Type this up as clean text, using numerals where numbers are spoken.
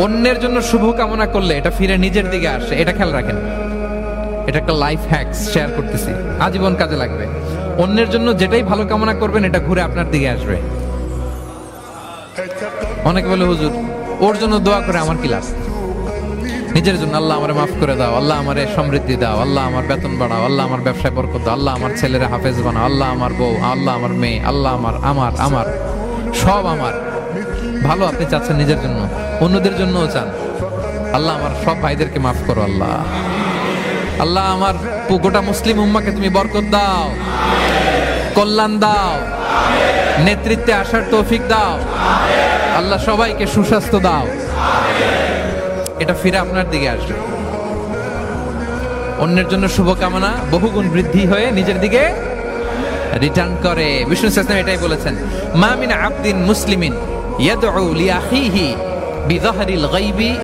অন্যের জন্য শুভ কামনা করলে এটা ফিরে নিজের দিকে আসে, এটা খেয়াল রাখেন। এটা একটা লাইফ হ্যাকস শেয়ার করতেছি, আজীবন কাজে লাগবে। অন্যের জন্য যেটাই ভালো কামনা করবেন এটা ঘুরে আপনার দিকে আসবে। অনেকে বলে হুজুর ওর জন্য দোয়া করে আমার কি লাভ? নিজের জন্য আল্লাহ আমারে মাফ করে দাও, আল্লাহ আমারে সমৃদ্ধি দাও, আল্লাহ আমার বেতন বাড়াও, আল্লাহ আমার ব্যবসায় বরকত দাও, আল্লাহ আমার ছেলেরা হাফেজ বানাও, আল্লাহ আমার বউ, আল্লাহ আমার মেয়ে, আল্লাহ আমার আমার আমার সব আমার ভালো আপনি চাচ্ছেন নিজের জন্য, অন্যদের জন্যও চান। আল্লাহ আমার সব ভাইদেরকে মাফ করো, আল্লাহ আল্লাহ আমার গোটা মুসলিম উম্মাকে তুমি বরকত দাও, কল্যাণ দাও, নেতৃত্বে আসার তৌফিক দাও, আল্লাহ সবাইকে সুস্বাস্থ্য দাও। এটা ফিরে আপনার দিকে আসবে। অন্যের জন্য শুভকামনা বহুগুণ বৃদ্ধি হয়ে নিজের দিকে রিটার্ন করে। বিষ্ণু সাল্লাল্লাহু এটাই বলেছেন, মা মিন আবদিন মুসলিমিন ইয়াদউ লিআখিহি বিযাহরিল গায়বি